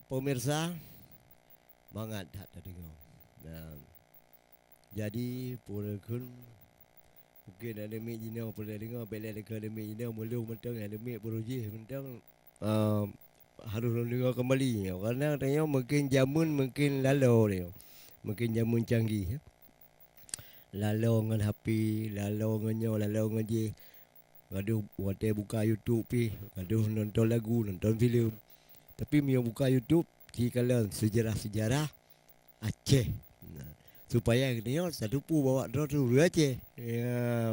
pemirsa, mangat hak terdengar. Nah, jadi pun mungkin ada mik jina pernah dengar bila ada akademi jina mulu mentang ada mik beruji mentang harus dengar kembali. Karena tanya mungkin jamun mungkin lalu dia. Mungkin jamun canggih. Lalu dengan HP, lalu dengan nyo, lalu dengan je. Gaduh wate buka YouTube pi, gaduh nonton lagu, nonton filem. Tapi mio buka YouTube di kala sejarah-sejarah Aceh. Nah, supaya dia satu pu bawa draw tu Aceh. Ya,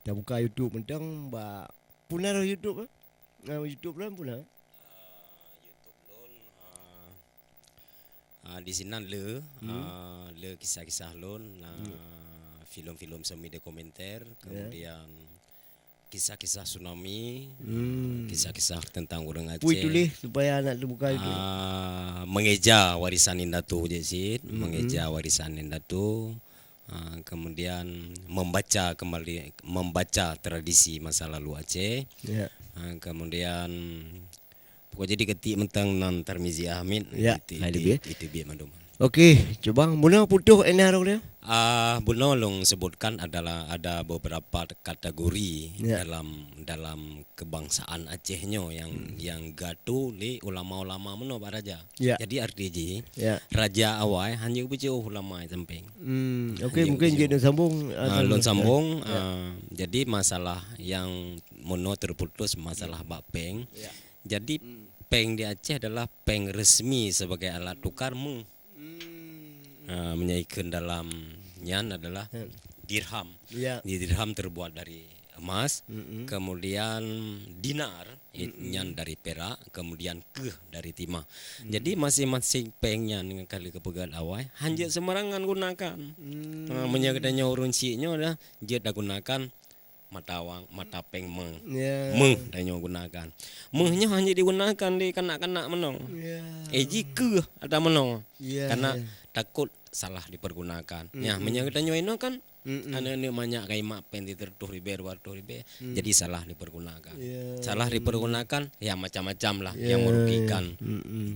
dah buka YouTube mentang ba punah YouTube ah. YouTube lah punah. YouTube lon di sini le kisah-kisah lon film-film semi dokumenter kemudian kisah-kisah tsunami kisah-kisah tentang orang Aceh. Pui tulis supaya anak tu buka itu. Mengeja warisan Indatu je mengeja warisan Indatu. Kemudian membaca tradisi masa lalu Aceh. Ya. Kemudian pokok jadi ketik mentang nan Tarmizi Ahmid. Ya, itu biar mandum. Okey, coba mula putuh enar dia. Buno long sebutkan ada beberapa kategori dalam kebangsaan Acehnya yang gaduh li ulama-ulama meno Pak Raja. Ya. Jadi artinya Ya. raja awal hanya uji ulama samping. Okey, mungkin jadi sambung. Lon sambung. Jadi masalah yang meno terputus masalah bapeng. Ya. Jadi peng di Aceh adalah peng resmi sebagai alat tukar menyaikan dalam nyan adalah dirham. Ya. Dirham terbuat dari emas, kemudian dinar nyan dari perak, kemudian dari timah. Jadi masing-masing pengnya dengan kali kepegal awal hanya sembarangan gunakan. Menyagdanya urun ciknya dah dia dah gunakan mata peng meng. Meng dah gunakan. Mengnya hanya digunakan di kanak-kanak menong. Eji ada menong. Karena takut salah dipergunakan. Ya, menyagdanya ini kan ane banyak kayak mak pen ditertuh riber wartuh riber. Jadi salah dipergunakan. Salah dipergunakan ya macam-macam lah yang merugikan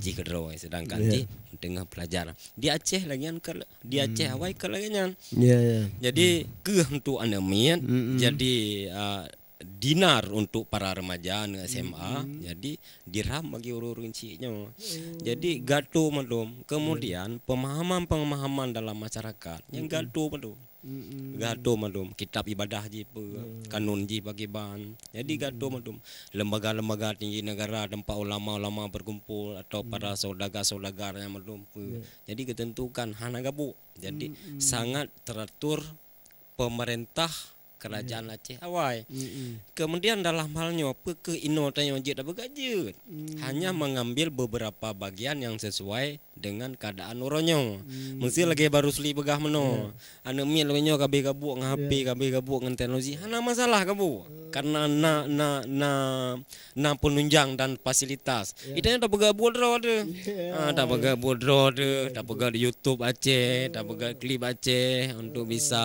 jika draw sedangkan di tengah pelajaran. Di Aceh lagian di Aceh awai ke lagian. Jadi untuk anda mian jadi dinar untuk para remaja SMA, jadi dirham bagi urun ciknya. Jadi gaduh madum. Kemudian pemahaman dalam masyarakat yang gaduh madum. Gaduh madum. Kitab ibadah je kanun je bagi ban. Jadi gaduh madum. Lembaga-lembaga tinggi negara tempat ulama-ulama berkumpul atau para saudagar-saudagar yang madum. Jadi ketentukan hana gabu. Jadi sangat teratur pemerintah kerajaan Aceh awal. Kemudian dalam halnya ke ino tanya je dah bergaji. Hanya mengambil beberapa bagian yang sesuai dengan keadaan uronyo. Mesti lagi baru seli begah meno. Anu mi lawenyo kabeh gabuk ngah HP, kabeh gabuk ngan teknologi. Hana masalah kabu. Karena na penunjang dan fasilitas. Itanya dah bergabung draw ada. Dah bergabung draw ada, dah bergabung di YouTube Aceh, dah bergabung klip Aceh untuk bisa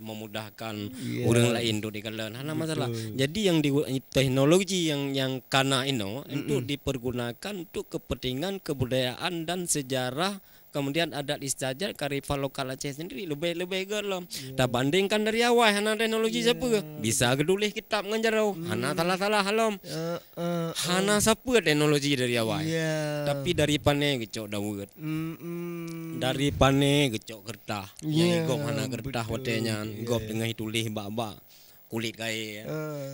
memudahkan orang lain untuk dikalan. Hana masalah. Jadi yang teknologi yang kana ino untuk dipergunakan untuk kepentingan kebudayaan dan sejarah, kemudian adat istiadat kearifan lokal Aceh sendiri lebih gelom. Tak bandingkan dari awal hana teknologi siapa bisa gedulih kitab nganjarau. Hana salah halom. Hana siapa teknologi dari awal. Tapi dari pane gecok dawet. Dari pane gecok kertas. Yang gop hana kertas watenya gop dengan tulis bak-bak kulit kai.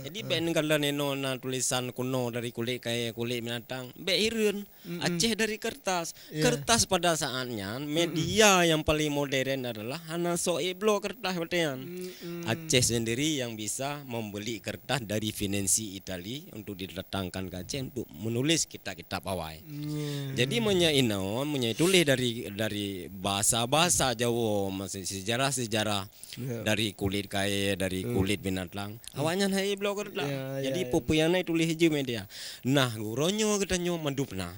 Jadi ben kalau neno na tulisan kuno dari kulit kai, kulit binatang, be irun. Aceh dari kertas. Kertas pada saatnya media yang paling modern adalah hana soeblo kertas batean. Aceh sendiri yang bisa membeli kertas dari Venesi Itali untuk didatangkan ke Aceh untuk menulis kitab-kitab awal. Jadi menyai tulis dari bahasa-bahasa Jawa, masih sejarah-sejarah dari kulit kai, dari kulit binatang. Awalnya hai blogger lah. Jadi popuyana tulis je media. Nah, guronyo ketanyo mandupna.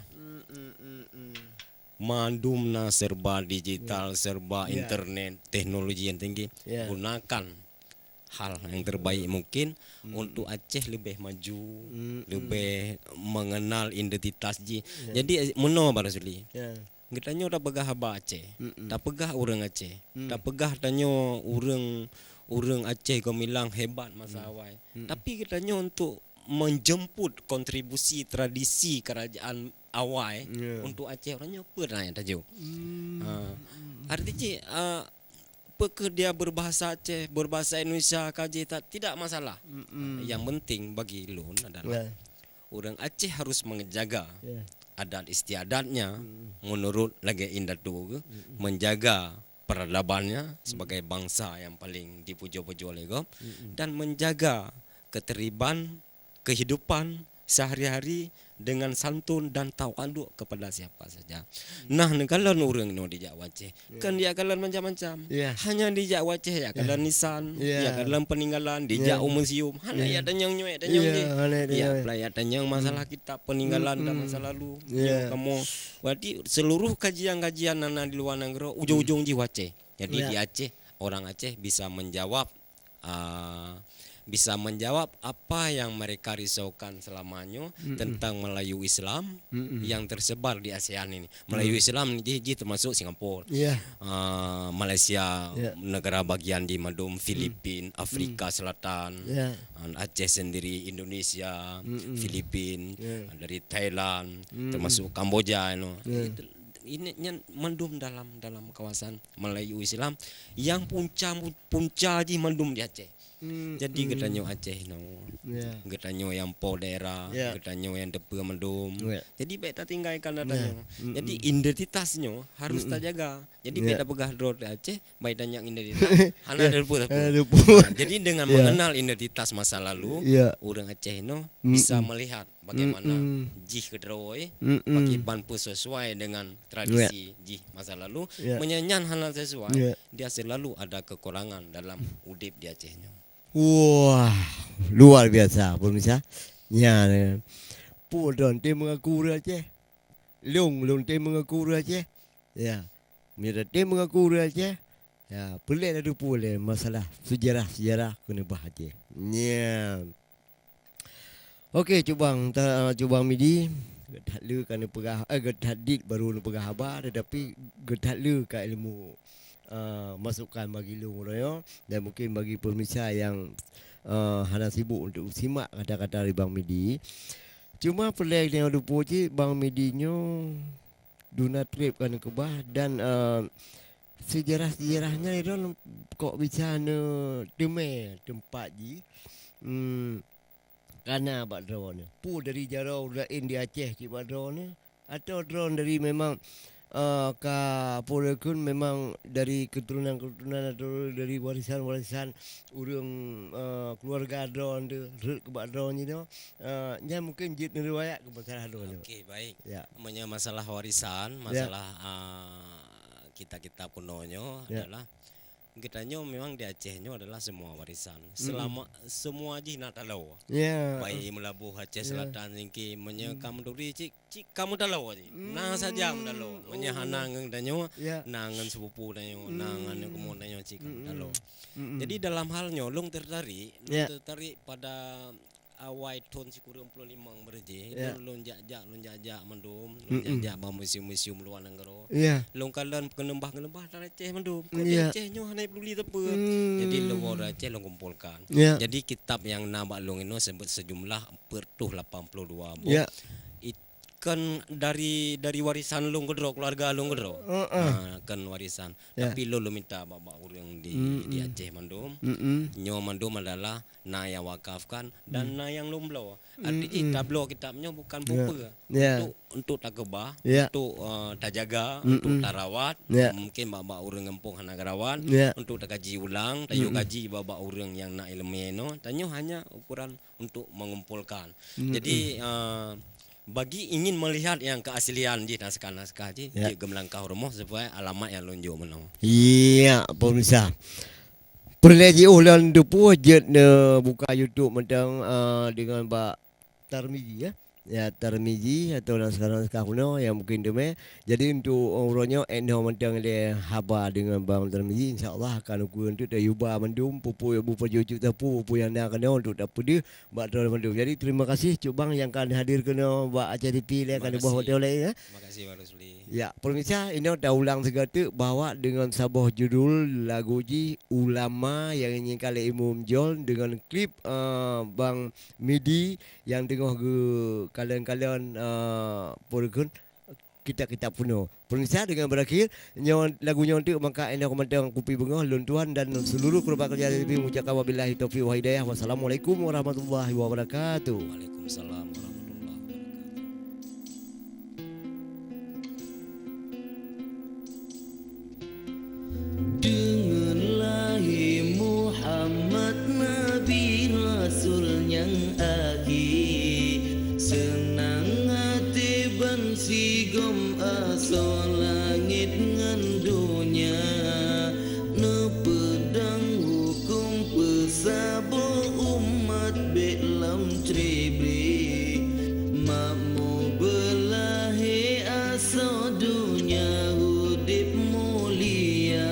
Mandumna serba digital, serba internet, teknologi yang tinggi. Gunakan hal yang terbaik mungkin untuk Aceh lebih maju, lebih mengenal identitas ji. Jadi meno Pak Rasuli. Kita nyo dah pegah haba Aceh, dah pegah orang Aceh, dah pegah tanyo orang Aceh gemilang hebat masa awal. Tapi kita nyo untuk menjemput kontribusi tradisi kerajaan awal untuk Aceh orangnya pernah ya tajuk. Artinya apakah dia berbahasa Aceh, berbahasa Indonesia kaji tidak masalah. Yang penting bagi Lun adalah orang Aceh harus menjaga adat istiadatnya menurut lagi indat tu menjaga peradabannya sebagai bangsa yang paling dipuja-puja oleh God dan menjaga ketertiban kehidupan sehari-hari dengan santun dan tawaduk kepada siapa saja. Nah, kalau orang no di Jawa Aceh, kan dia kalan macam-macam. Hanya di Jawa Aceh ya kalan nisan, ya kalan peninggalan di Jawa museum. Hanya ya tanyang nyoy tanyang di. Ya pelaya tanyang masalah kita peninggalan dan masa lalu. Kamu berarti seluruh kajian-kajian nana di luar negeri ujung-ujung di Aceh. Jadi di Aceh orang Aceh bisa menjawab apa yang mereka risaukan selamanya tentang Melayu Islam yang tersebar di ASEAN ini. Melayu Islam ini termasuk Singapura, Malaysia, negara bagian di Madum, Filipina, Afrika Selatan, Aceh sendiri, Indonesia, Filipina, dari Thailand, termasuk Kamboja. Ini mendum dalam kawasan Melayu Islam yang punca di mendum di Aceh. Jadi getanyo Aceh no. Getanyo yang po daerah, getanyo yang depa mendum. Jadi baik tak tinggalkan datanya. Jadi identitasnya harus tak jaga. Jadi baik tak pegah drone Aceh, baik tanya identitas. Hana depa. Jadi dengan mengenal identitas masa lalu, orang Aceh no bisa melihat bagaimana jih kedroi bagi banpu sesuai dengan tradisi jih masa lalu, menyanyian hana sesuai. Dia selalu ada kekurangan dalam udip di Acehnya. Wah, luar biasa pemirsa. Ya, pudon tim mengaku Aceh. Long tim mengaku Aceh. Ya, mira tim mengaku Aceh. Ya, pelik ada pula masalah sejarah kena bahas Aceh. Ya. Okey, cubang midi getat le kan pegah getat dit baru pegah habar tetapi getat le ka ilmu masukan bagi lu ya, dan mungkin bagi pemirsa yang hana sibuk untuk simak kata-kata dari Bang Midi. Cuma pelik yang ada puji Bang Midinyo duna trip kan ke bah dan sejarah-sejarahnya itu kok bisa tempat ji. Karena abad drone pu dari jarau lain di Aceh cik abad drone atau drone dari memang ka Porekun memang dari keturunan atau dari warisan urang keluarga drone tu ke bak drone ni nya mungkin jit riwayat ke masalah drone. Okey, baik. Masalah warisan, masalah kita kunonyo adalah kitanya memang di Acehnya adalah semua warisan. Selama semua ji nak tahu. Baik melabuh Aceh Selatan singki kamu duri cik kamu tahu ji. Nah saja tahu. Hana ngeng danyo, nangan sepupu danyo, nangan kamu danyo cik kamu tahu. Jadi dalam halnya long tertarik pada awal tahun 95 berje, long jajak mendum, jajak ba museum luar negara. Long kalan kenembah Aceh mendum. Acehnya hana peduli tepa. Jadi luar Aceh long kumpulkan. Jadi kitab yang nabak long ini sebut sejumlah pertuh 82 buku. Kan dari warisan long kedro keluarga long kedro. Kan warisan. Tapi lo minta bapak orang di Aceh mandum. Nyo mandum adalah na yang wakafkan dan na yang lomblo. Artinya kitabnya bukan buku. Untuk tak kebah, untuk tak jaga, untuk tak rawat. Mungkin bapak orang ngempung hana rawat. Untuk tak kaji ulang, tayo kaji bapak orang yang nak ilmu no. Tanyo hanya ukuran untuk mengumpulkan. Jadi bagi ingin melihat yang keaslian di naskah-naskah di Gemelang Kahormoh supaya alamat yang lonjok menang. Iya, pemirsa. Perleji ulang depu jet buka YouTube mentang dengan Pak Tarmizi ya. ya Tirmizi atau naskah kuno yang mungkin deme. Jadi untuk orangnya eno mentang dia haba dengan bang Tirmizi, insyaallah akan aku untuk yuba mendum pupu bupa jujuk tapu pupu yang nak kena untuk dapat dia buat dalam mendum. Jadi terima kasih cuk bang yang akan hadir kena buat acara TV le akan buat hotel lain ya. Terima kasih Pak Rusli. Ya, pemirsa, ini dah ulang segala bawa dengan sebuah judul lagu ji Ulama yang ingin kali Imam Jol dengan klip Bang Midi yang tengah ke kalian-kalian purkun kita puno. Pemirsa dengan berakhir lagunya untuk maka ini komentar Kopi Bunga Luntuan dan seluruh kerabat kerja TV mengucapkan wabillahi taufiq wa hidayah. Wassalamualaikum warahmatullahi wabarakatuh. Waalaikumsalam warahmatullahi wabarakatuh. Denganlah Muhammad Nabi Rasul yang akhir, senang hati ban sigom asal langit ngan dunia, ne pedang hukum pesabo umat belam tribri, makmu belahi asal dunia hudip mulia.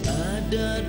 Adat